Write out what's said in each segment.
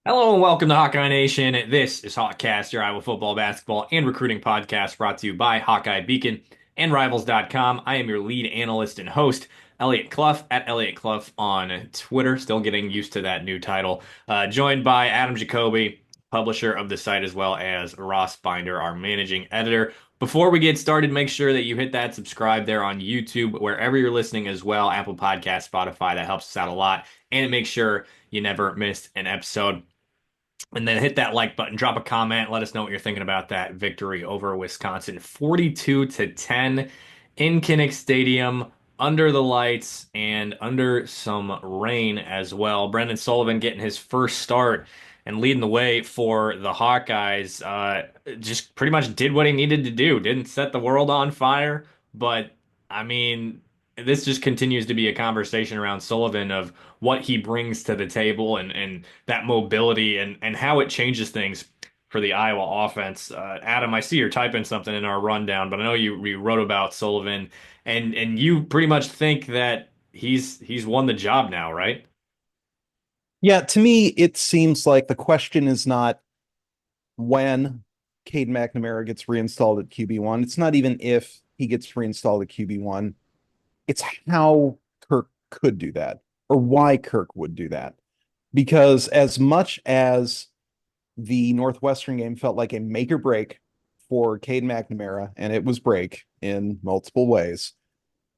Hello and welcome to Hawkeye Nation. This is HawkCast, your Iowa football, basketball, and recruiting podcast brought to you by Hawkeye Beacon and Rivals.com. I am your lead analyst and host, Eliot Clough, at Eliot Clough on Twitter. Still getting used to that new title. Joined by Adam Jacoby, publisher of the site, as well as Ross Binder, our managing editor. Before we get started, make sure that you hit that subscribe there on YouTube, wherever you're listening as well, Apple Podcast, Spotify. That helps us out a lot. And make sure you never miss an episode. And then hit that like button, drop a comment, let us know what you're thinking about that victory over Wisconsin. 42-10 in Kinnick Stadium, under the lights and under some rain as well. Brendan Sullivan getting his first start and leading the way for the Hawkeyes. Just pretty much did what he needed to do. Didn't set the world on fire, but I mean, this just continues to be a conversation around Sullivan of what he brings to the table and that mobility and how it changes things for the Iowa offense. Adam, I see you're typing something in our rundown, but I know you wrote about Sullivan and you pretty much think that he's won the job now, right? Yeah, to me, it seems like the question is not when Cade McNamara gets reinstalled at QB1. It's not even if he gets reinstalled at QB1. It's how Kirk could do that or why Kirk would do that. Because as much as the Northwestern game felt like a make or break for Cade McNamara, and it was break in multiple ways,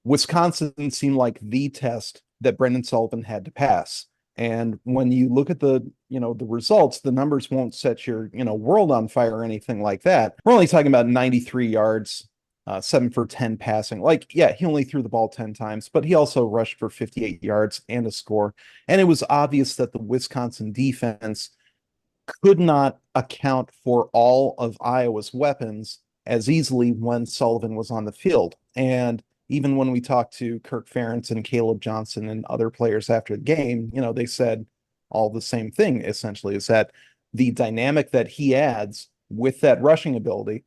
Wisconsin seemed like the test that Brendan Sullivan had to pass. And when you look at the results, the numbers won't set your world on fire or anything like that. We're only talking about 93 yards, 7 for 10 passing. Like, yeah, he only threw the ball 10 times, but he also rushed for 58 yards and a score. And it was obvious that the Wisconsin defense could not account for all of Iowa's weapons as easily when Sullivan was on the field. And even when we talked to Kirk Ferentz and Kaleb Johnson and other players after the game, they said all the same thing essentially is that the dynamic that he adds with that rushing ability,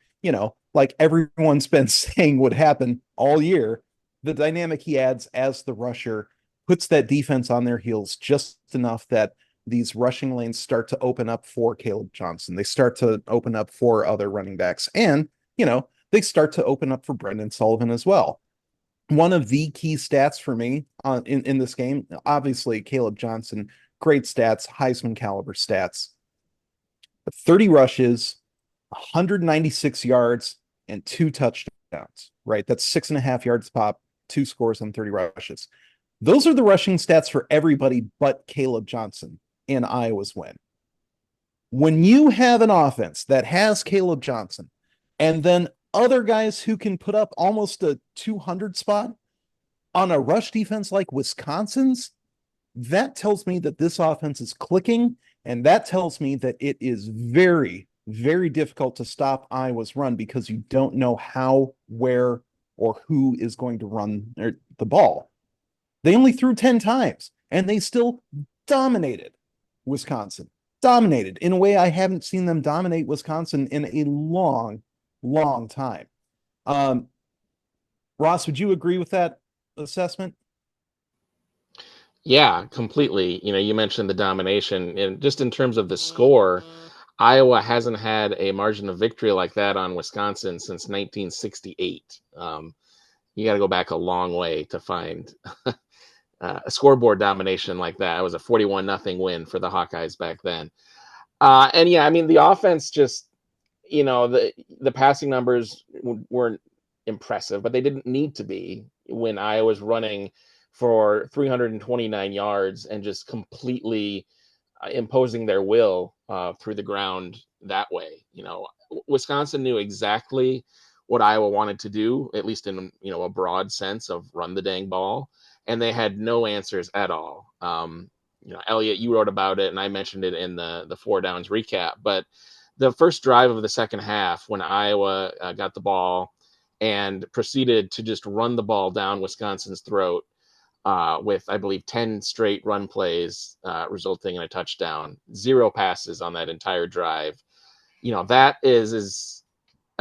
like everyone's been saying would happen all year, the dynamic he adds as the rusher puts that defense on their heels just enough that these rushing lanes start to open up for Kaleb Johnson. They start to open up for other running backs. And, they start to open up for Brendan Sullivan as well. One of the key stats for me in this game, obviously, Kaleb Johnson, great stats, Heisman caliber stats. 30 rushes, 196 yards, and 2 touchdowns, right? That's 6.5 yards pop, 2 scores on 30 rushes. Those are the rushing stats for everybody but Kaleb Johnson in Iowa's win. When you have an offense that has Kaleb Johnson and then other guys who can put up almost a 200 spot on a rush defense like Wisconsin's, that tells me that this offense is clicking. And that tells me that it is very, very difficult to stop Iowa's run because you don't know how, where, or who is going to run the ball. They only threw 10 times and they still dominated Wisconsin. Dominated in a way I haven't seen them dominate Wisconsin in a long, long time. Um, Ross, would you agree with that assessment? Yeah, completely. You mentioned the domination, and just in terms of the score, Iowa hasn't had a margin of victory like that on Wisconsin since 1968. You got to go back a long way to find a scoreboard domination like that. It was a 41-0 win for the Hawkeyes back then. And yeah, I mean the offense just, the passing numbers weren't impressive, but they didn't need to be when Iowa's running for 329 yards and just completely imposing their will through the ground that way. Wisconsin knew exactly what Iowa wanted to do, at least in a broad sense of run the dang ball, and they had no answers at all. Eliot, you wrote about it, and I mentioned it in the four downs recap. But the first drive of the second half, when Iowa got the ball and proceeded to just run the ball down Wisconsin's throat, with, I believe, 10 straight run plays, resulting in a touchdown, 0 passes on that entire drive. That is as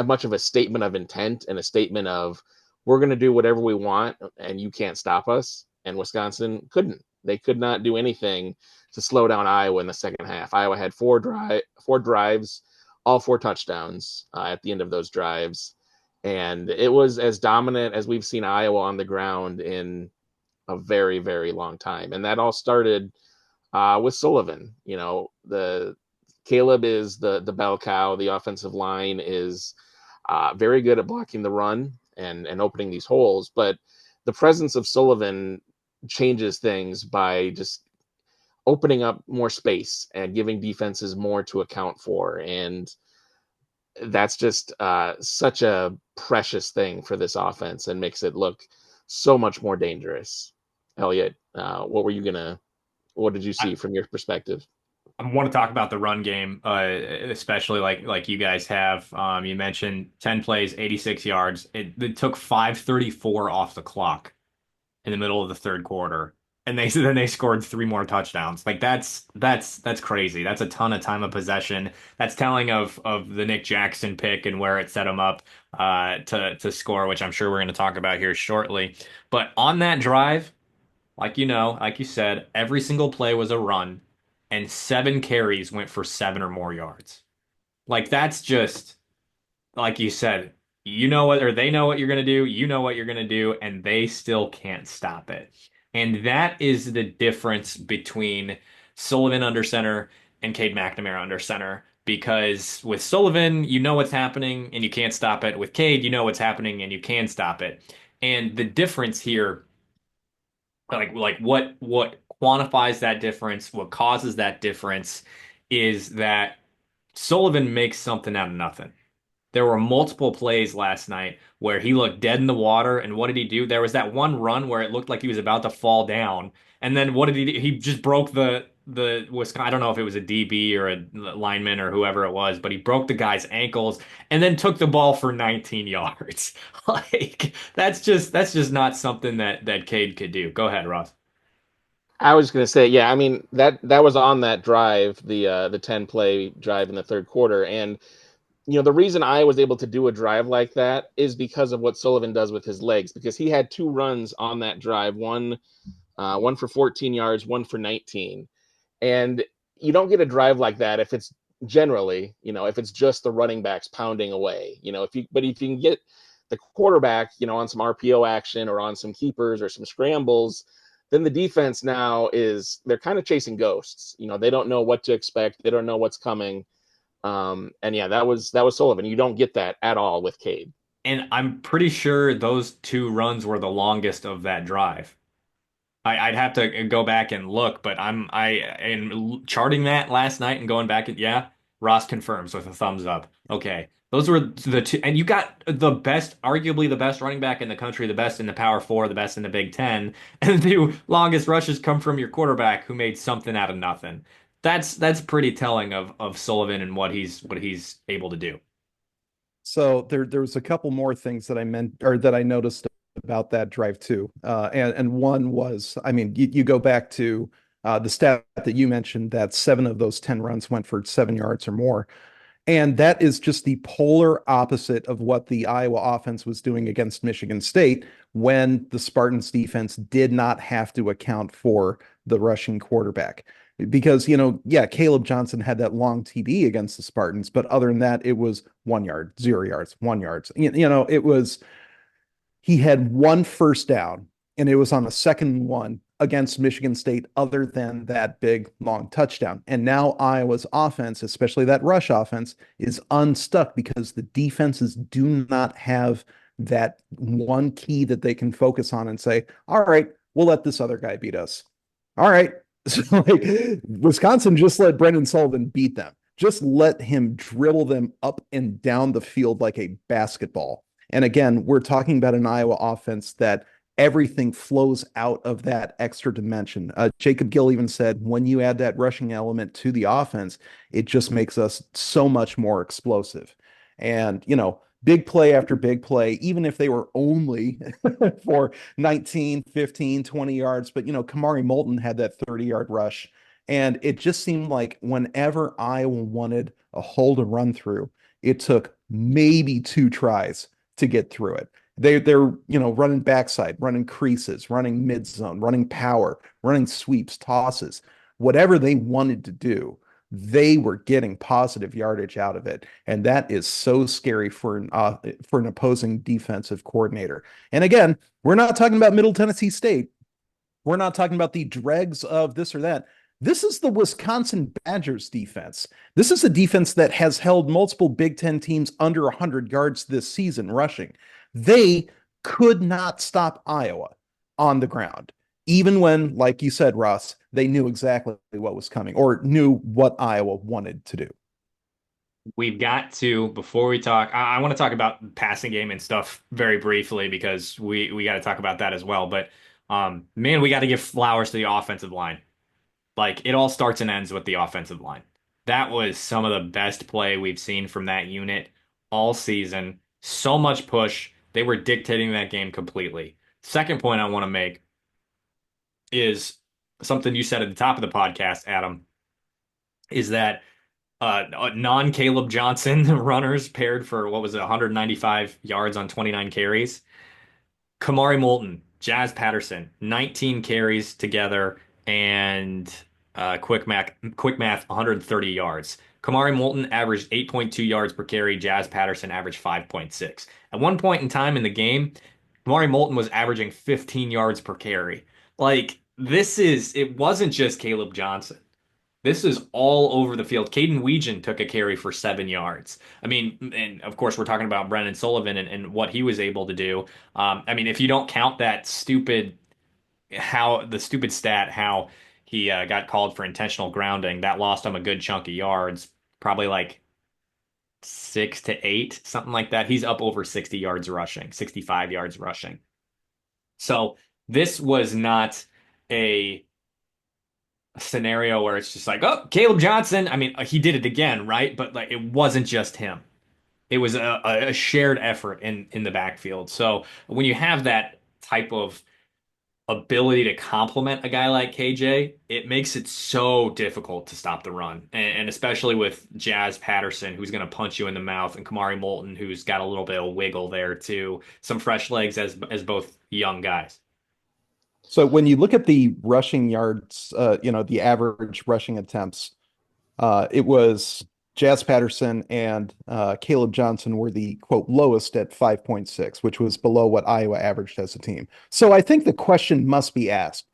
much of a statement of intent and a statement of we're going to do whatever we want and you can't stop us. And Wisconsin couldn't. They could not do anything to slow down Iowa in the second half. Iowa had four drives, all 4 touchdowns at the end of those drives. And it was as dominant as we've seen Iowa on the ground in a very, very long time. And that all started with Sullivan. The Kaleb is the bell cow. The offensive line is very good at blocking the run and opening these holes. But the presence of Sullivan changes things by just opening up more space and giving defenses more to account for. And that's just such a precious thing for this offense and makes it look so much more dangerous. Eliot, what did you see from your perspective? I want to talk about the run game, especially like you guys have. You mentioned 10 plays, 86 yards. It took 5:34 off the clock in the middle of the third quarter, and then they scored 3 more touchdowns. Like that's crazy. That's a ton of time of possession. That's telling of the Nick Jackson pick and where it set him up to score, which I'm sure we're going to talk about here shortly. But on that drive, like you said, every single play was a run, and 7 carries went for 7 or more yards. Like that's just like you said, or they know what you're gonna do, you know what you're gonna do, and they still can't stop it. And that is the difference between Sullivan under center and Cade McNamara under center. Because with Sullivan, you know what's happening and you can't stop it. With Cade, you know what's happening and you can stop it. And the difference here, like what quantifies that difference, what causes that difference, is that Sullivan makes something out of nothing. There were multiple plays last night where he looked dead in the water, and what did he do? There was that one run where it looked like he was about to fall down, and then what did he do? He just broke the Wisconsin. I don't know if it was a DB or a lineman or whoever it was, but he broke the guy's ankles and then took the ball for 19 yards. Like that's just not something that Cade could do. Go ahead, Ross. I was going to say, yeah, I mean that was on that drive, the 10 play drive in the third quarter, and the reason I was able to do a drive like that is because of what Sullivan does with his legs, because he had 2 runs on that drive, one for 14 yards, one for 19. And you don't get a drive like that if it's generally, if it's just the running backs pounding away, but if you can get the quarterback, on some RPO action or on some keepers or some scrambles, then the defense now they're kind of chasing ghosts. They don't know what to expect. They don't know what's coming. And yeah, that was Sullivan. You don't get that at all with Cade. And I'm pretty sure those 2 runs were the longest of that drive. I'd have to go back and look, but in charting that last night and going back and yeah, Ross confirms with a thumbs up. Okay. Those were the 2, and you got arguably the best running back in the country, the best in the Power Four, the best in the Big Ten, and the 2 longest rushes come from your quarterback who made something out of nothing. That's pretty telling of Sullivan and what he's able to do. So there was a couple more things that I meant or that I noticed about that drive too. And one was, I mean, you go back to the stat that you mentioned that 7 of those 10 runs went for 7 yards or more. And that is just the polar opposite of what the Iowa offense was doing against Michigan State when the Spartans defense did not have to account for the rushing quarterback. Because, yeah, Kaleb Johnson had that long TD against the Spartans, but other than that, it was 1 yard, 0 yards, 1 yards. It was, he had 1 first down, and it was on the second one against Michigan State, other than that big, long touchdown. And now Iowa's offense, especially that rush offense, is unstuck because the defenses do not have that one key that they can focus on and say, all right, we'll let this other guy beat us. All right. So Wisconsin just let Brendan Sullivan beat them. Just let him dribble them up and down the field like a basketball. And again, we're talking about an Iowa offense that everything flows out of that extra dimension. Jacob Gill even said, when you add that rushing element to the offense, it just makes us so much more explosive. And, big play after big play, even if they were only for 19, 15, 20 yards. But, Kamari Moulton had that 30-yard rush. And it just seemed like whenever Iowa wanted a hole to run through, it took maybe 2 tries to get through it. They're running backside, running creases, running mid zone, running power, running sweeps, tosses, whatever they wanted to do. They were getting positive yardage out of it, and that is so scary for an opposing defensive coordinator. And again, we're not talking about Middle Tennessee State. We're not talking about the dregs of this or that. This is the Wisconsin Badgers defense. This is a defense that has held multiple Big Ten teams under 100 yards this season rushing. They could not stop Iowa on the ground, even when, like you said, Ross, they knew exactly what was coming or knew what Iowa wanted to do. We've got to, before we talk, I want to talk about passing game and stuff very briefly because we got to talk about that as well. But man, we got to give flowers to the offensive line. Like it all starts and ends with the offensive line. That was some of the best play we've seen from that unit all season. So much push. They were dictating that game completely. Second point I want to make is something you said at the top of the podcast, Adam, is that non-Kaleb Johnson runners paired for what was it, 195 yards on 29 carries. Kamari Moulton, Jazz Patterson, 19 carries together, and quick math, 130 yards. Kamari Moulton averaged 8.2 yards per carry. Jazz Patterson averaged 5.6. At one point in time in the game, Kamari Moulton was averaging 15 yards per carry. Like it wasn't just Kaleb Johnson. This is all over the field. Caden Weegan took a carry for 7 yards. I mean, and of course, we're talking about Brennan Sullivan and what he was able to do. I mean, if you don't count that stupid stat, how he got called for intentional grounding, that lost him a good chunk of yards, probably like 6 to 8, something like that. He's up over 60 yards rushing, 65 yards rushing. So this was not a scenario where it's just like, oh, Kaleb Johnson. I mean, he did it again, right? But like, it wasn't just him. It was a shared effort in the backfield. So when you have that type of ability to complement a guy like KJ, it makes it so difficult to stop the run. And especially with Jazz Patterson, who's going to punch you in the mouth, and Kamari Moulton, who's got a little bit of wiggle there too. Some fresh legs as both young guys. So when you look at the rushing yards, the average rushing attempts, it was Jazz Patterson and Kaleb Johnson were the quote lowest at 5.6, which was below what Iowa averaged as a team. So I think the question must be asked: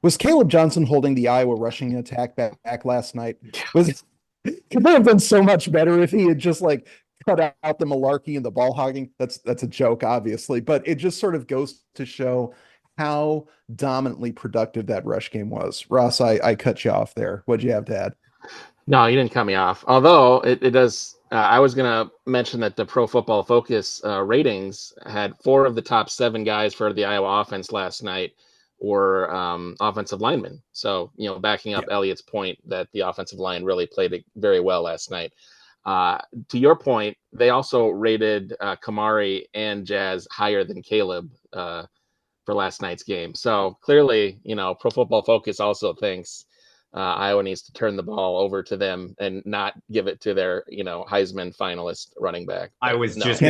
was Kaleb Johnson holding the Iowa rushing attack back last night? Could that have been so much better if he had just like cut out the malarkey and the ball hogging? That's a joke, obviously, but it just sort of goes to show how dominantly productive that rush game was. Ross, I cut you off there. What'd you have to add? No, you didn't cut me off. Although it does, I was going to mention that the Pro Football Focus ratings had 4 of the top 7 guys for the Iowa offense last night were offensive linemen. So, backing up Yeah. Eliot's point that the offensive line really played it very well last night. To your point, they also rated Kamari and Jazz higher than Kaleb for last night's game. So clearly, Pro Football Focus also thinks Iowa needs to turn the ball over to them and not give it to their, Heisman finalist running back. I But was no. just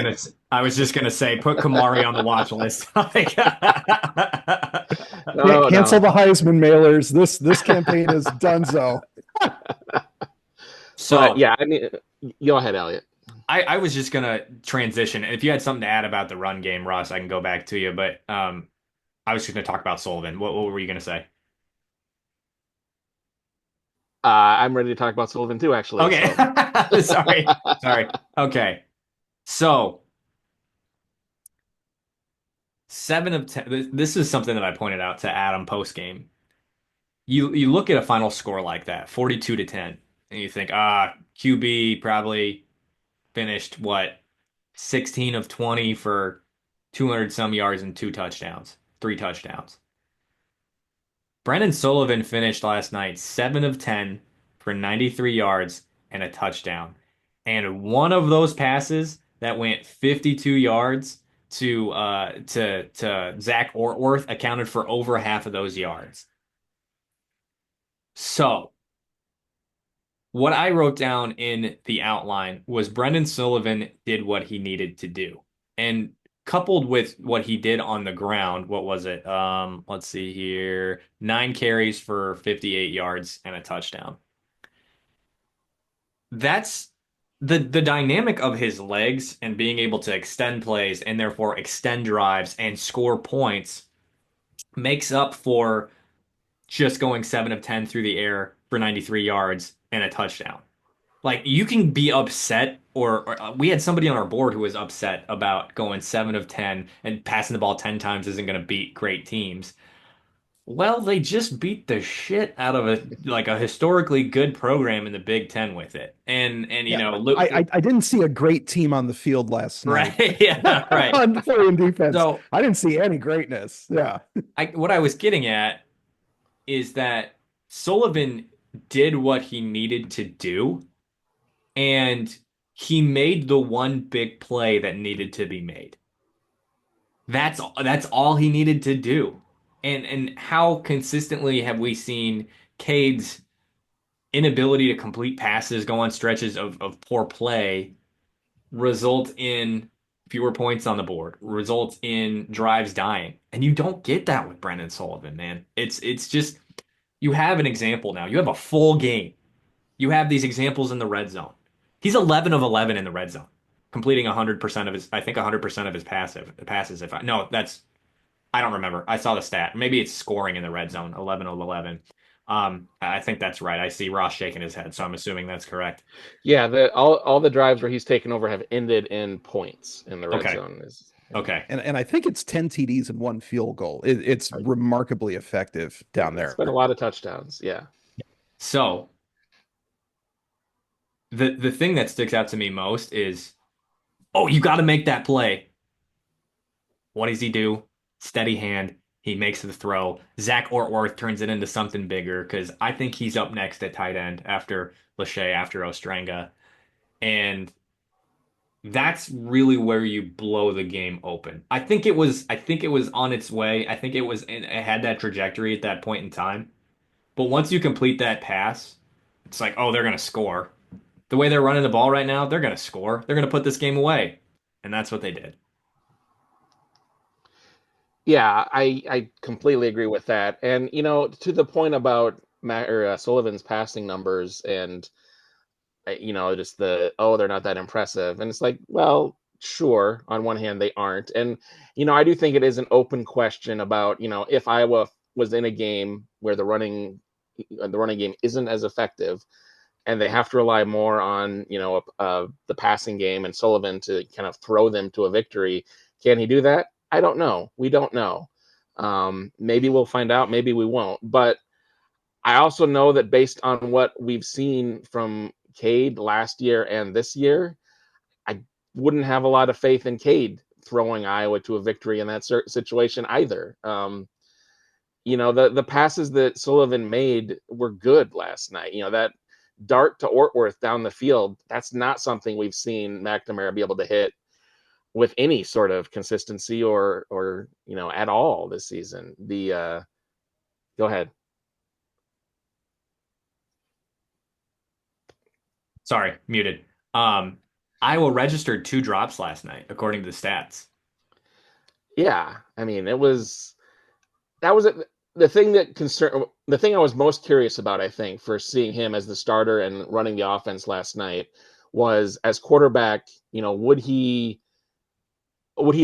gonna say, put Kamari on the watch list. No, Cancel no. the Heisman mailers. This campaign is donezo. So But yeah, I mean, go ahead, Eliot. I was just gonna transition. And if you had something to add about the run game, Ross, I can go back to you. But I was just gonna talk about Sullivan. What were you gonna say? I'm ready to talk about Sullivan too, actually. Okay. So. Sorry. Okay. So 7 of 10. This is something that I pointed out to Adam post game. You look at a final score like that, 42-10, and you think, QB probably finished what, 16 of 20 for 200 some yards and 2 touchdowns, 3 touchdowns. Brennan Sullivan finished last night 7 of 10 for 93 yards and a touchdown. And one of those passes that went 52 yards to Zach Ortworth accounted for over half of those yards. So, what I wrote down in the outline was Brendan Sullivan did what he needed to do. And coupled with what he did on the ground, what was it? Let's see here. 9 carries for 58 yards and a touchdown. That's the dynamic of his legs and being able to extend plays and therefore extend drives and score points makes up for just going 7 of 10 through the air for 93 yards and a touchdown. Like you can be upset, or we had somebody on our board who was upset about going 7 of 10 and passing the ball 10 times isn't going to beat great teams. Well, they just beat the shit out of a historically good program in the Big Ten with it. And you Yeah, know, I didn't see a great team on the field last night right? Yeah, right. on playing defense. So I didn't see any greatness. Yeah. what I was getting at is that Sullivan did what he needed to do, and he made the one big play that needed to be made. That's all he needed to do. And how consistently have we seen Cade's inability to complete passes, go on stretches of poor play, result in fewer points on the board, result in drives dying. And you don't get that with Brendan Sullivan, man. It's just you have an example now. You have a full game. You have these examples in the red zone. He's 11 of 11 in the red zone, completing 100% of his, I think 100% of his passes. If I, no, that's, I don't remember. I saw the stat. Maybe it's scoring in the red zone, 11 of 11. I think that's right. I see Ross shaking his head, so I'm assuming that's correct. Yeah, all the drives where he's taken over have ended in points in the red Okay. zone. Okay. And I think it's 10 TDs and 1 field goal. It's remarkably effective down It's there. been a lot of touchdowns. Yeah. So the thing that sticks out to me most is, oh, you got to make that play. What does he do? Steady hand. He makes the throw. Zach Ortworth turns it into something bigger because I think he's up next at tight end after Lachey, after Ostrenga. And that's really where you blow the game open. I think it was on its way. I think it had that trajectory at that point in time. But once you complete that pass, it's like, oh, they're gonna score. The way they're running the ball right now, they're gonna score. They're gonna put this game away. And that's what they did. Yeah, I completely agree with that. And to the point about Sullivan's passing numbers and just they're not that impressive. And it's like, well, sure, on one hand they aren't. And I do think it is an open question about, if Iowa was in a game where the running game isn't as effective and they have to rely more on, the passing game and Sullivan to kind of throw them to a victory. Can he do that? I don't know. We don't know. Maybe we'll find out. Maybe we won't. But I also know that based on what we've seen from Cade last year and this year, I wouldn't have a lot of faith in Cade throwing Iowa to a victory in that situation either. The passes that Sullivan made were good last night. That dart to Ortworth down the field, that's not something we've seen McNamara be able to hit with any sort of consistency or at all this season. Go ahead. Sorry, muted. Iowa registered 2 drops last night, according to the stats. Yeah, I mean, that was the thing the thing I was most curious about, I think, for seeing him as the starter and running the offense last night was, as quarterback, would he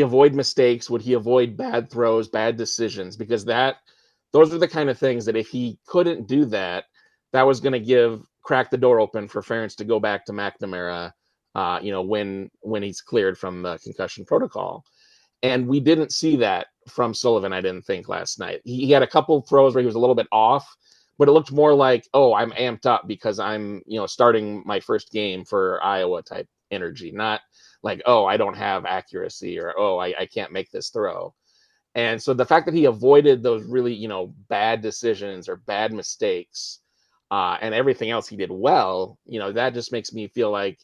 avoid mistakes? Would he avoid bad throws, bad decisions? Because those are the kind of things that if he couldn't do that, that was going to crack the door open for Ferentz to go back to McNamara, when he's cleared from the concussion protocol. And we didn't see that from Sullivan, I didn't think, last night. He had a couple throws where he was a little bit off, but it looked more like, oh, I'm amped up because I'm, starting my first game for Iowa type energy, not like, oh, I don't have accuracy, or, oh, I can't make this throw. And so the fact that he avoided those really, bad decisions or bad mistakes, and everything else he did well, that just makes me feel like,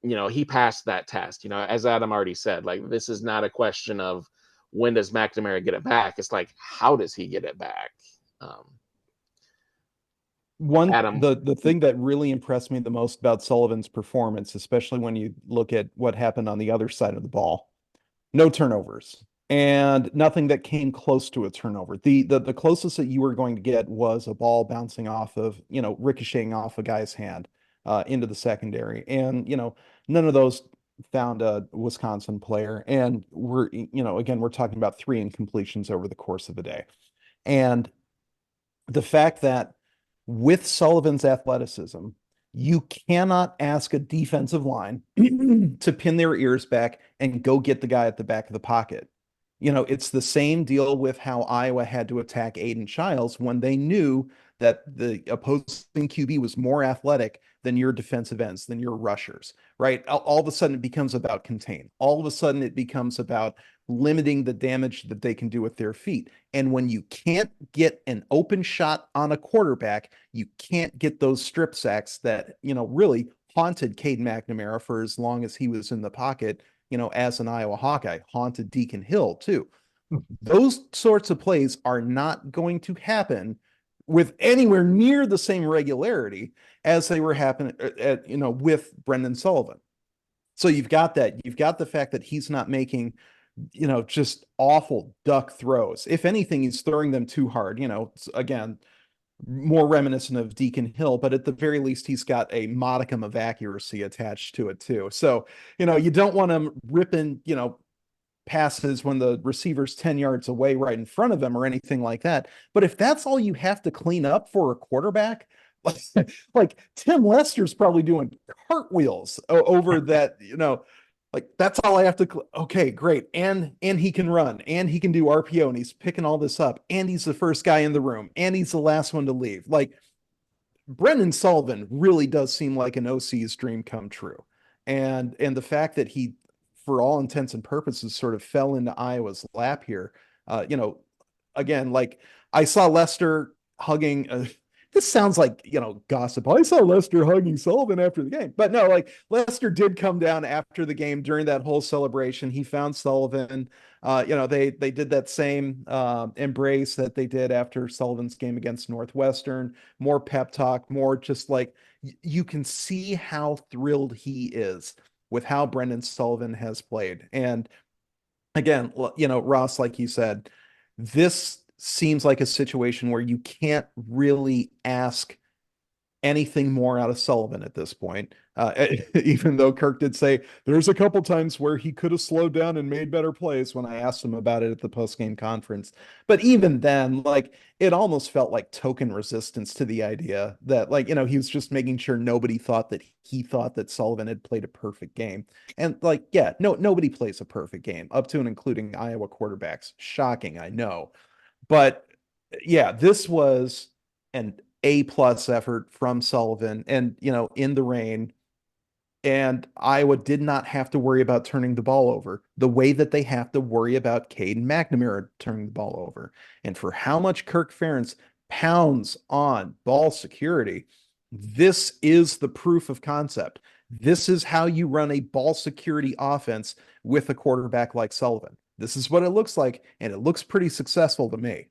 he passed that test. As Adam already said, like, this is not a question of when does McNamara get it back. It's like, how does he get it back? Adam. The thing that really impressed me the most about Sullivan's performance, especially when you look at what happened on the other side of the ball, no turnovers and nothing that came close to a turnover. The closest that you were going to get was a ball bouncing off of, ricocheting off a guy's hand into the secondary. And, none of those found a Wisconsin player. And again, we're talking about three incompletions over the course of the day. And the fact that with Sullivan's athleticism, you cannot ask a defensive line to pin their ears back and go get the guy at the back of the pocket. It's the same deal with how Iowa had to attack Aiden Childs when they knew that the opposing QB was more athletic than your defensive ends, than your rushers, right? All of a sudden, it becomes about contain. All of a sudden, it becomes about limiting the damage that they can do with their feet. And when you can't get an open shot on a quarterback, you can't get those strip sacks that, really haunted Cade McNamara for as long as he was in the pocket, as an Iowa Hawkeye, haunted Deacon Hill too. Those sorts of plays are not going to happen with anywhere near the same regularity as they were happening with Brendan Sullivan. So you've got that. You've got the fact that he's not making just awful duck throws. If anything, he's throwing them too hard. Again, more reminiscent of Deacon Hill, but at the very least, he's got a modicum of accuracy attached to it too. So, you don't want him ripping, passes when the receiver's 10 yards away right in front of him or anything like that. But if that's all you have to clean up for a quarterback, like Tim Lester's probably doing cartwheels over that, like that's all I have to. Okay, great. And he can run and he can do RPO and he's picking all this up and he's the first guy in the room and he's the last one to leave. Like Brendan Sullivan really does seem like an OC's dream come true. And the fact that he, for all intents and purposes, sort of fell into Iowa's lap here. Again, like I saw Lester hugging. This sounds like gossip. I saw Lester hugging Sullivan after the game, but no, like Lester did come down after the game during that whole celebration. He found Sullivan. They did that same embrace that they did after Sullivan's game against Northwestern. More pep talk, more just like you can see how thrilled he is with how Brendan Sullivan has played. And again, Ross, like you said, this seems like a situation where you can't really ask anything more out of Sullivan at this point. Even though Kirk did say there's a couple times where he could have slowed down and made better plays when I asked him about it at the post-game conference. But even then, like it almost felt like token resistance to the idea that he was just making sure nobody thought that he thought that Sullivan had played a perfect game. And yeah, nobody plays a perfect game up to and including Iowa quarterbacks. Shocking, I know. But yeah, this was an A+ effort from Sullivan and, in the rain. And Iowa did not have to worry about turning the ball over the way that they have to worry about Caden McNamara turning the ball over. And for how much Kirk Ferentz pounds on ball security, this is the proof of concept. This is how you run a ball security offense with a quarterback like Sullivan. This is what it looks like, and it looks pretty successful to me.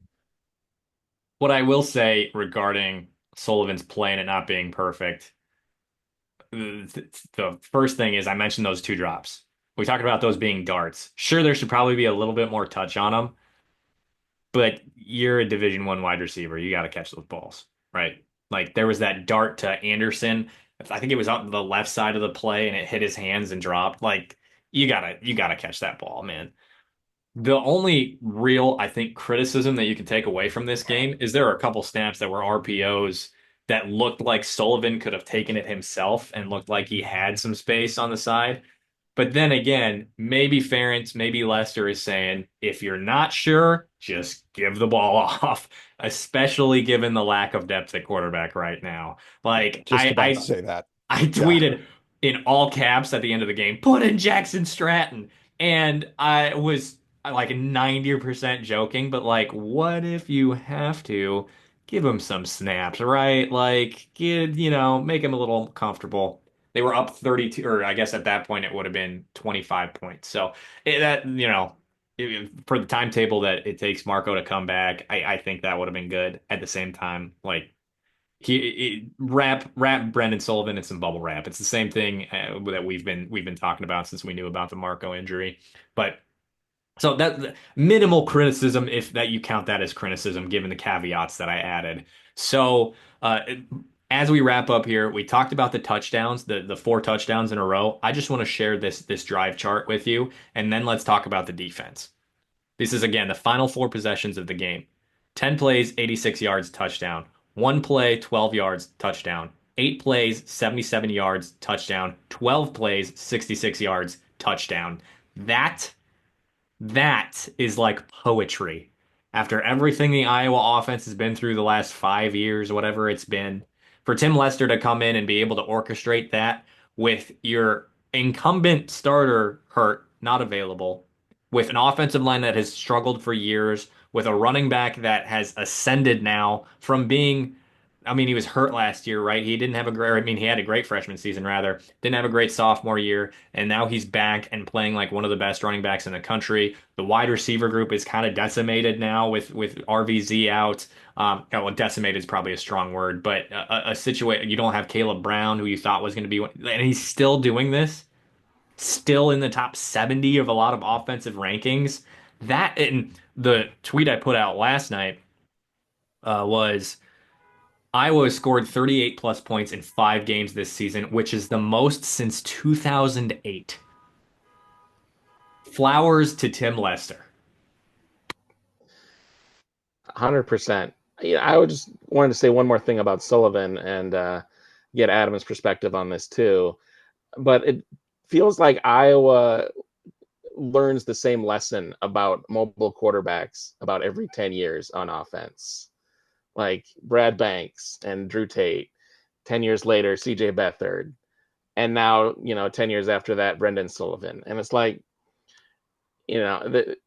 What I will say regarding Sullivan's play and it not being perfect, the first thing is I mentioned those two drops. We talked about those being darts. Sure, there should probably be a little bit more touch on them, but you're a Division I wide receiver. You got to catch those balls, right? Like there was that dart to Anderson. I think it was on the left side of the play and it hit his hands and dropped. Like you gotta catch that ball, man. The only real, I think, criticism that you can take away from this game is there are a couple snaps that were RPOs that looked like Sullivan could have taken it himself and looked like he had some space on the side. But then again, maybe Ferentz, maybe Lester is saying, if you're not sure, just give the ball off, especially given the lack of depth at quarterback right now. Like Just about to say that. I Yeah. tweeted in all caps at the end of the game, put in Jackson Stratton. And I was like 90% joking, but like, what if you have to give him some snaps, right? Like, make him a little comfortable. They were up 32, or I guess at that point it would have been 25 points. So for the timetable that it takes Marco to come back, I think that would have been good. At the same time, like wrap Brendan Sullivan in some bubble wrap. It's the same thing that we've been talking about since we knew about the Marco injury. But So that minimal criticism, if that you count that as criticism, given the caveats that I added. So as we wrap up here, we talked about the touchdowns, the four touchdowns in a row. I just want to share this drive chart with you, and then let's talk about the defense. This is again the final four possessions of the game. 10 plays, 86 yards, touchdown. One play, 12 yards, touchdown. Eight plays, 77 yards, touchdown. 12 plays, 66 yards, touchdown. That that is like poetry. After everything the Iowa offense has been through the last 5 years, whatever it's been, for Tim Lester to come in and be able to orchestrate that with your incumbent starter hurt, not available, with an offensive line that has struggled for years, with a running back that has ascended now from being, I mean, he was hurt last year, right? He didn't have a great, I mean, he had a great freshman season, rather. Didn't have a great sophomore year, and now he's back and playing like one of the best running backs in the country. The wide receiver group is kind of decimated now with RVZ out. Well, decimated is probably a strong word, but a situation you don't have Caleb Brown, who you thought was going to be, and he's still doing this, still in the top 70 of a lot of offensive rankings. That and the tweet I put out last night was. Iowa has scored 38 plus points in 5 games this season, which is the most since 2008. Flowers to Tim Lester. 100%. Yeah, I would just wanted to say one more thing about Sullivan and get Adam's perspective on this too. But it feels like Iowa learns the same lesson about mobile quarterbacks about every 10 years on offense. Like Brad Banks and Drew Tate, 10 years later, CJ Beathard, and now, 10 years after that, Brendan Sullivan. And it's like, the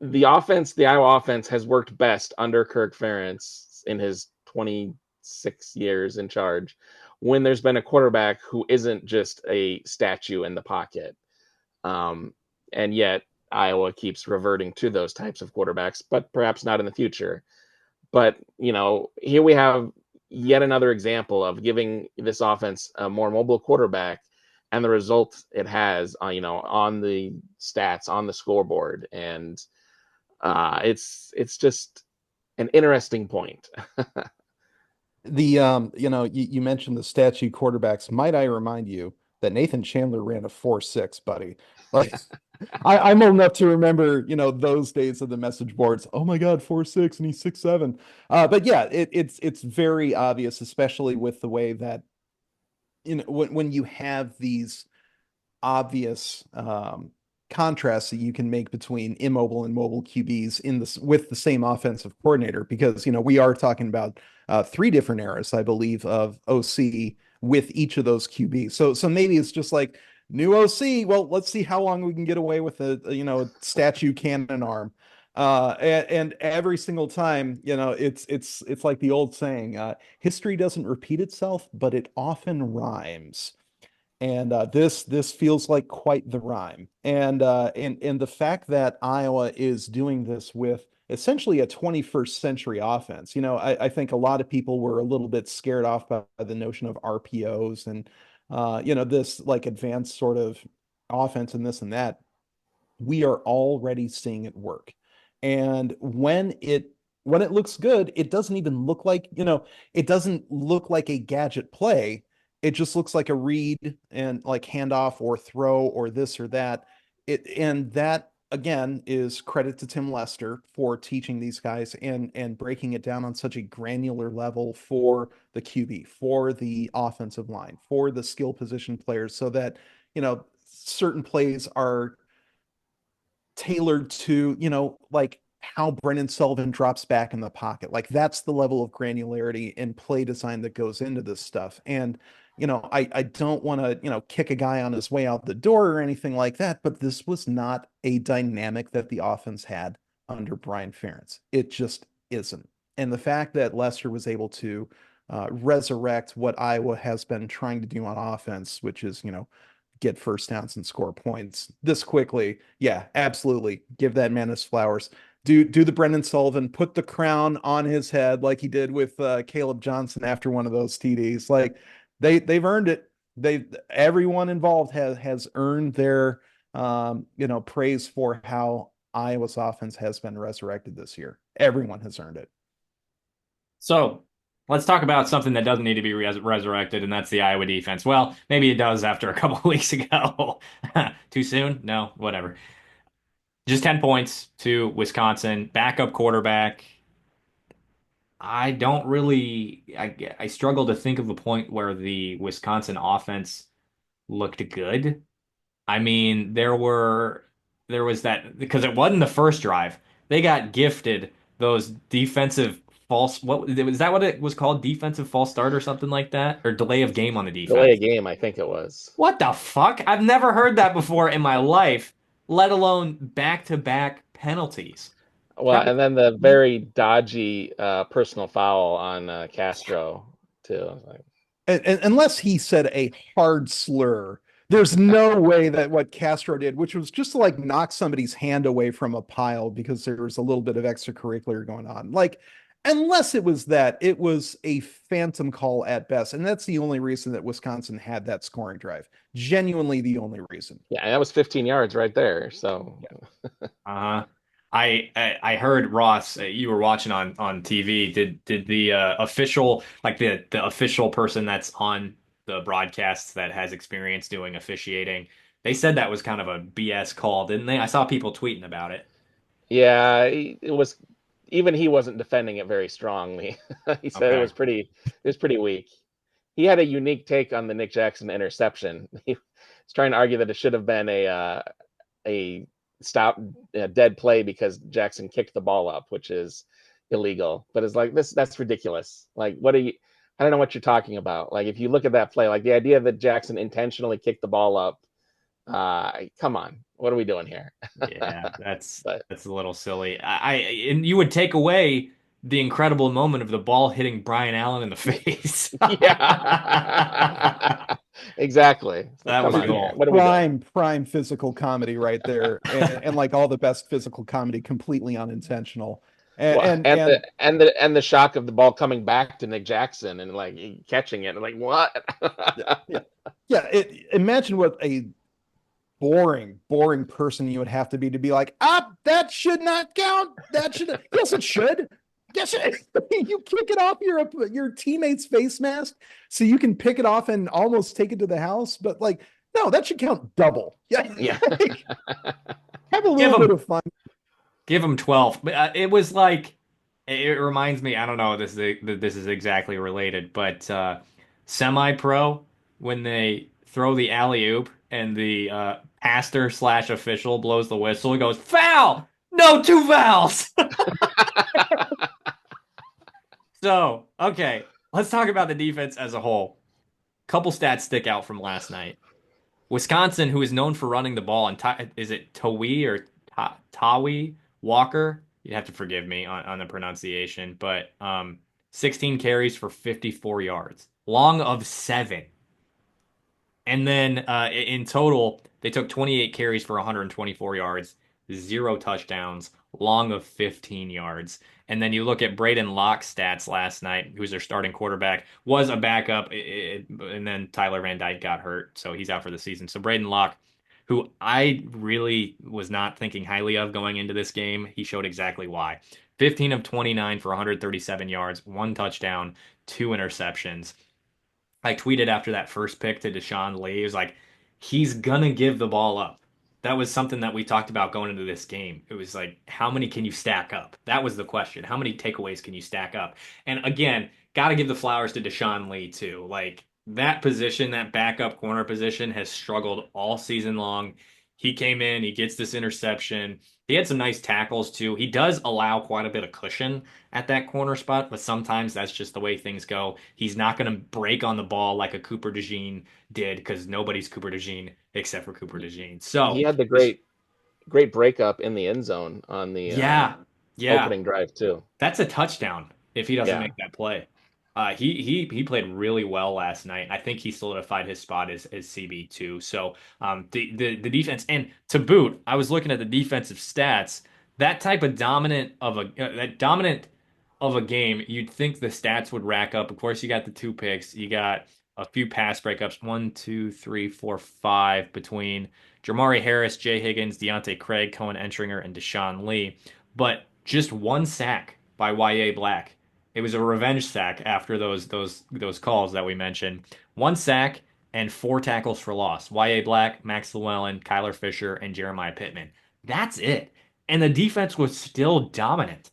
offense, the Iowa offense has worked best under Kirk Ferentz in his 26 years in charge when there's been a quarterback who isn't just a statue in the pocket. And yet Iowa keeps reverting to those types of quarterbacks, but perhaps not in the future. But, here we have yet another example of giving this offense a more mobile quarterback and the result it has, on the stats, on the scoreboard. And it's just an interesting point. You mentioned the statue quarterbacks. Might I remind you that Nathan Chandler ran a 4.6, buddy? Like, I'm old enough to remember, those days of the message boards. Oh my God, 4.6 and he's 6'7". But yeah, it's very obvious, especially with the way that, when you have these obvious contrasts that you can make between immobile and mobile QBs in this with the same offensive coordinator, because we are talking about 3 different eras, I believe, of OC with each of those QBs. So maybe it's just like new OC. Well, let's see how long we can get away with a statue cannon arm. And every single time, it's like the old saying, history doesn't repeat itself, but it often rhymes. And this feels like quite the rhyme. And the fact that Iowa is doing this with essentially a 21st century offense. I think a lot of people were a little bit scared off by the notion of RPOs and this like advanced sort of offense and this and that. We are already seeing it work. And when it looks good, it doesn't even look like, it doesn't look like a gadget play. It just looks like a read and like handoff or throw or this or that. And that again is credit to Tim Lester for teaching these guys and breaking it down on such a granular level for the QB, for the offensive line, for the skill position players, so that certain plays are tailored to, like how Brendan Sullivan drops back in the pocket. Like that's the level of granularity and play design that goes into this stuff. And, I don't want to, kick a guy on his way out the door or anything like that, but this was not a dynamic that the offense had under Brian Ferentz. It just isn't. And the fact that Lester was able to resurrect what Iowa has been trying to do on offense, which is, get first downs and score points this quickly. Yeah, absolutely. Give that man his flowers. Do the Brendan Sullivan, put the crown on his head like he did with Kaleb Johnson after one of those TDs. Like they've earned it. Everyone involved has earned their praise for how Iowa's offense has been resurrected this year. Everyone has earned it. So let's talk about something that doesn't need to be resurrected, and that's the Iowa defense. Well, maybe it does after a couple of weeks ago. Too soon? No, whatever. Just 10 points to Wisconsin, backup quarterback. I don't really, I struggle to think of a point where the Wisconsin offense looked good. I mean, there was that because it wasn't the first drive. They got gifted those defensive false what was that what it was called? Defensive false start or something like that? Or delay of game on the Delay a defense. game, I think it was. What the fuck? I've never heard that before in my life, let alone back-to-back penalties. Well, That was and then the very dodgy personal foul on Castro too. Like, unless he said a hard slur. There's no way that what Castro did, which was just to like knock somebody's hand away from a pile because there was a little bit of extracurricular going on. Like, unless it was that, it was a phantom call at best. And that's the only reason that Wisconsin had that scoring drive. Genuinely the only reason. yeah, that was 15 yards right there. So Uh-huh. I heard Ross, you were watching on TV. Did the official like the official person that's on the broadcasts that has experience doing officiating, they said that was kind of a BS call, didn't they? I saw people tweeting about it. yeah, it was even he wasn't defending it very strongly. He said Okay. it was pretty weak. He had a unique take on the Nick Jackson interception. He was trying to argue that it should have been a stop dead play because Jackson kicked the ball up, which is illegal. But it's like that's ridiculous. Like what are you I don't know what you're talking about. Like if you look at that play, like the idea that Jackson intentionally kicked the ball up, come on. What are we doing here? Yeah, But that's a little silly. And you would take away the incredible moment of the ball hitting Brian Allen in the face. yeah. Exactly. So That come was on here. cool. What are we doing? Prime physical comedy right there. And like all the best physical comedy, completely unintentional. And, Well, and, and and the shock of the ball coming back to Nick Jackson and like catching it and like what? yeah, yeah, yeah. Imagine what a boring person you would have to be like, that should not count. That should, yes, it should. Yes, you kick it off your teammate's face mask so you can pick it off and almost take it to the house. But like, no, that should count double. Yeah, Yeah. like, have a Give little bit him of fun. Give him 12. But it was like it reminds me, I don't know this is exactly related, but semi-pro when they throw the alley-oop and the pastor slash official blows the whistle, he goes, "Foul! No two fouls." So, okay, let's talk about the defense as a whole. Couple stats stick out from last night. Wisconsin, who is known for running the ball, and is it Towee or Tawi Walker? You'd have to forgive me on the pronunciation, but 16 carries for 54 yards, long of 7. And then in total, they took 28 carries for 124 yards, 0 touchdowns, long of 15 yards. And then you look at Braden Locke's stats last night, who's their starting quarterback, was a backup, and then Tyler Van Dyke got hurt, so he's out for the season. So Braden Locke, who I really was not thinking highly of going into this game, he showed exactly why. 15 of 29 for 137 yards, 1 touchdown, 2 interceptions. I tweeted after that first pick to Deshaun Lee. It was like, he's gonna give the ball up. That was something that we talked about going into this game. It was like, how many can you stack up? That was the question. How many takeaways can you stack up? And again, got to give the flowers to Deshaun Lee too. Like that position, that backup corner position has struggled all season long. He came in, he gets this interception. He had some nice tackles too. He does allow quite a bit of cushion at that corner spot, but sometimes that's just the way things go. He's not going to break on the ball like a Cooper DeJean did because nobody's Cooper DeJean except for Cooper DeJean. He So, had the great breakup in the end zone on the yeah, yeah, opening drive too. that's a touchdown if he doesn't Yeah. make that play. He played really well last night. I think he solidified his spot as CB2. So the defense and to boot, I was looking at the defensive stats. That type of dominant of a that dominant of a game, you'd think the stats would rack up. Of course, you got the 2 picks. You got a few pass breakups, one, two, three, four, five between Jamari Harris, Jay Higgins, Deontay Craig, Cohen Entringer, and Deshaun Lee, but just one sack by Y.A. Black. It was a revenge sack after those calls that we mentioned. One sack and four tackles for loss. Y.A. Black, Max Llewellyn, Kyler Fisher, and Jeremiah Pittman. That's it. And the defense was still dominant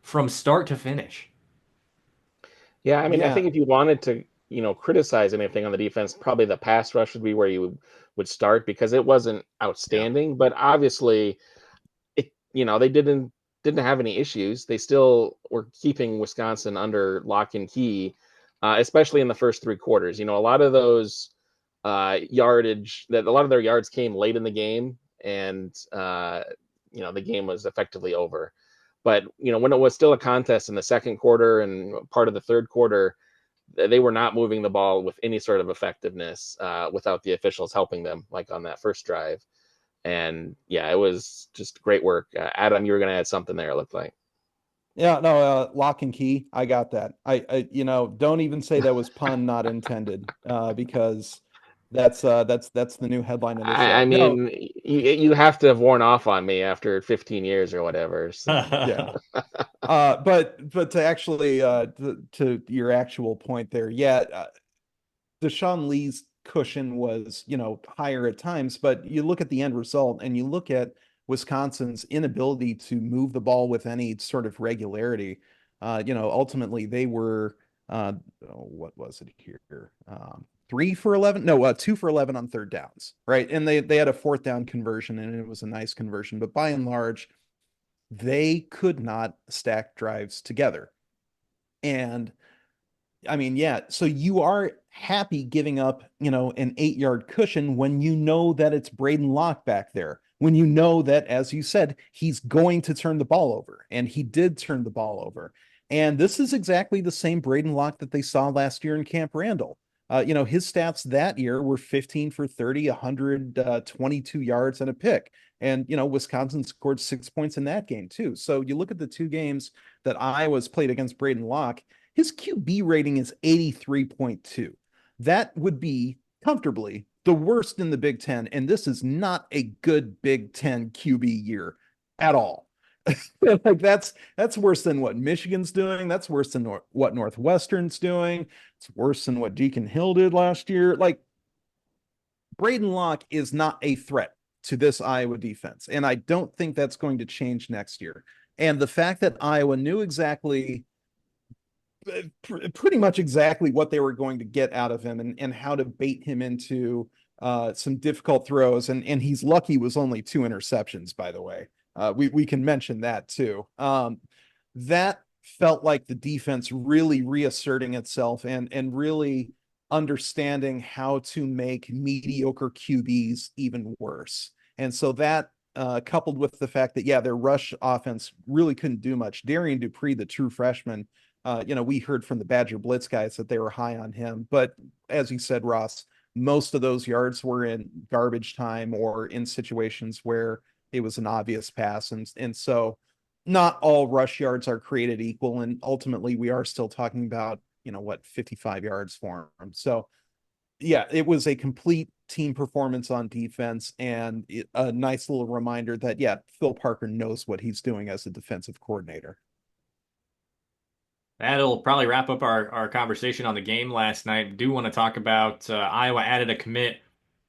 from start to finish. Yeah, I mean, I Yeah, think if you wanted to, criticize anything on the defense, probably the pass rush would be where you would start because it wasn't Yeah. outstanding, but obviously they didn't have any issues. They still were keeping Wisconsin under lock and key, especially in the first three quarters. A lot of those yardage that a lot of their yards came late in the game, and the game was effectively over. But when it was still a contest in the second quarter and part of the third quarter, they were not moving the ball with any sort of effectiveness without the officials helping them, like on that first drive. And yeah, it was just great work. Adam, you were going to add something there, it looked like. yeah, no, lock and key. I got that. Don't even say that was pun not intended, because that's the new headline of the I show. No, mean, you have to have worn off on me after 15 years or whatever. So yeah. But to actually to your actual point there, yeah, Deshaun Lee's cushion was, higher at times, but you look at the end result and you look at Wisconsin's inability to move the ball with any sort of regularity. Ultimately they were what was it here? 3 for 11? No, 2 for 11 on third downs, right? And they had a fourth down conversion and it was a nice conversion, but by and large, they could not stack drives together. And I mean, yeah. So you are happy giving up, an 8 yard cushion when you know that it's Braden Locke back there. When you know that, as you said, he's going to turn the ball over, and he did turn the ball over. And this is exactly the same Braden Locke that they saw last year in Camp Randall. His stats that year were 15 for 30, 122 yards and a pick. And, Wisconsin scored 6 points in that game, too. So you look at the two games that Iowa's played against Braden Locke, his QB rating is 83.2. That would be comfortably the worst in the Big Ten. And this is not a good Big Ten QB year at all. Like that's worse than what Michigan's doing. That's worse than what Northwestern's doing. It's worse than what Deacon Hill did last year. Like, Braden Locke is not a threat to this Iowa defense. And I don't think that's going to change next year. And the fact that Iowa knew exactly pretty much exactly what they were going to get out of him, and how to bait him into some difficult throws. And he's lucky was only 2 interceptions, by the way. We can mention that too. That felt like the defense really reasserting itself, and really understanding how to make mediocre QBs even worse. And so that, coupled with the fact that, yeah, their rush offense really couldn't do much. Darian Dupree, the true freshman, we heard from the Badger Blitz guys that they were high on him. But as you said, Ross, most of those yards were in garbage time or in situations where it was an obvious pass. And so not all rush yards are created equal. And ultimately, we are still talking about, 55 yards for him. So, yeah, it was a complete team performance on defense, and a nice little reminder that, yeah, Phil Parker knows what he's doing as a defensive coordinator. That'll probably wrap up our conversation on the game last night. I do want to talk about Iowa added a commit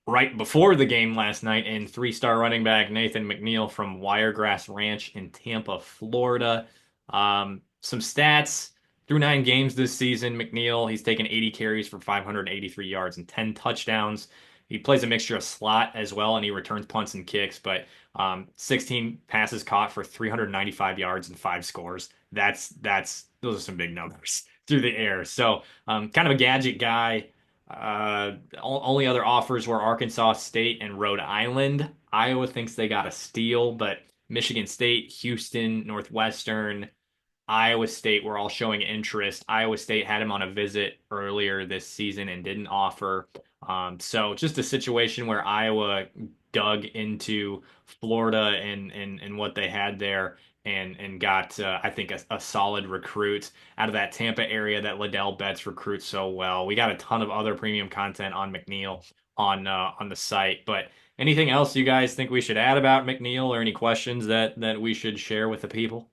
right before the game last night in three-star running back Nathan McNeil from Wiregrass Ranch in Tampa, Florida. Some stats through 9 games this season. McNeil, he's taken 80 carries for 583 yards and 10 touchdowns. He plays a mixture of slot as well, and he returns punts and kicks, but 16 passes caught for 395 yards and 5 scores. Those are some big numbers through the air. So kind of a gadget guy. Only other offers were Arkansas State and Rhode Island. Iowa thinks they got a steal, but Michigan State, Houston, Northwestern, Iowa State were all showing interest. Iowa State had him on a visit earlier this season and didn't offer. So just a situation where Iowa dug into Florida and what they had there and got I think a solid recruit out of that Tampa area that Liddell Betts recruits so well. We got a ton of other premium content on McNeil on the site, but anything else you guys think we should add about McNeil or any questions that we should share with the people?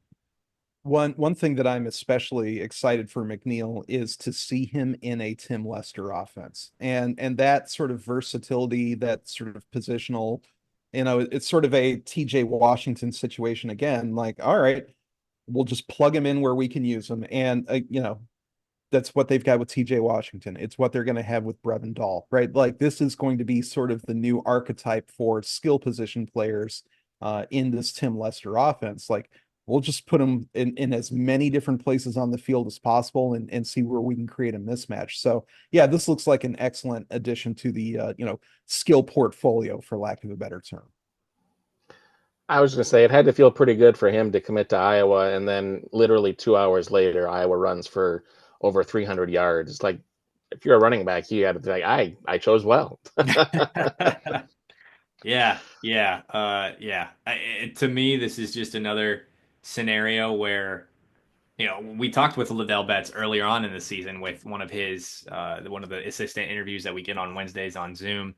One thing that I'm especially excited for McNeil is to see him in a Tim Lester offense. And that sort of versatility, that sort of positional, it's sort of a TJ Washington situation again. Like, all right, we'll just plug him in where we can use him. And that's what they've got with TJ Washington. It's what they're going to have with Brevin Dahl, right? Like this is going to be sort of the new archetype for skill position players in this Tim Lester offense. Like we'll just put them in as many different places on the field as possible and see where we can create a mismatch. So yeah, this looks like an excellent addition to the skill portfolio, for lack of a better term. I was going to say it had to feel pretty good for him to commit to Iowa, and then literally 2 hours later, Iowa runs for over 300 yards. It's like if you're a running back, you got to be like, I chose well. Yeah. To me, this is just another scenario where, we talked with Liddell Betts earlier on in the season with one of the assistant interviews that we get on Wednesdays on Zoom.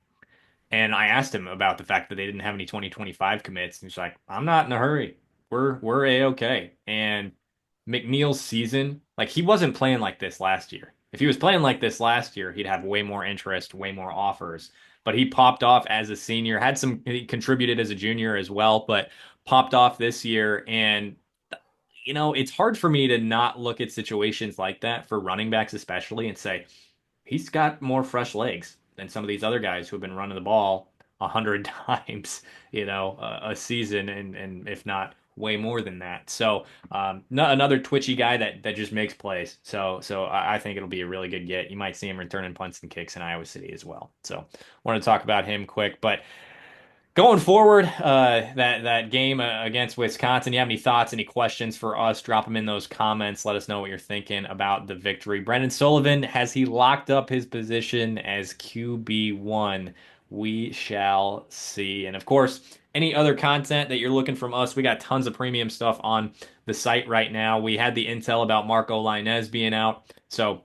And I asked him about the fact that they didn't have any 2025 commits. And he's like, I'm not in a hurry. We're A-okay. And McNeil's season, like he wasn't playing like this last year. If he was playing like this last year, he'd have way more interest, way more offers. But he popped off as a senior, he contributed as a junior as well, but popped off this year. And it's hard for me to not look at situations like that for running backs, especially, and say, he's got more fresh legs than some of these other guys who have been running the ball 100 times, a season, and if not way more than that. So, another twitchy guy that just makes plays. So I think it'll be a really good get. You might see him returning punts and kicks in Iowa City as well. So, want to talk about him quick, but. Going forward, that game against Wisconsin, you have any thoughts, any questions for us? Drop them in those comments. Let us know what you're thinking about the victory. Brendan Sullivan, has he locked up his position as QB1? We shall see. And of course, any other content that you're looking from us, we got tons of premium stuff on the site right now. We had the intel about Marco Lainez being out. So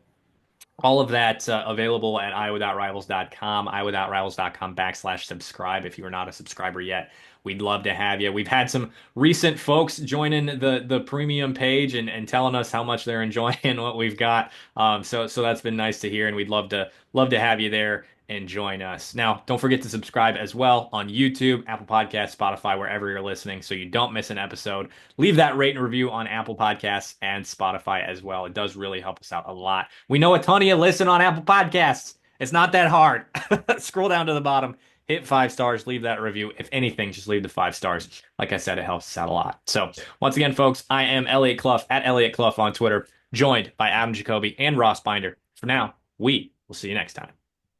all of that available at iowa.rivals.com, iowa.rivals.com/subscribe if you are not a subscriber yet. We'd love to have you. We've had some recent folks joining the premium page and telling us how much they're enjoying what we've got. So that's been nice to hear, and we'd love to have you there and join us. Now, don't forget to subscribe as well on YouTube, Apple Podcasts, Spotify, wherever you're listening, so you don't miss an episode. Leave that rate and review on Apple Podcasts and Spotify as well. It does really help us out a lot. We know a ton of you listen on Apple Podcasts. It's not that hard. Scroll down to the bottom, hit 5 stars, leave that review. If anything, just leave the 5 stars. Like I said, it helps us out a lot. So once again, folks, I am Eliot Clough at Eliot Clough on Twitter, joined by Adam Jacoby and Ross Binder. For now, we will see you next time.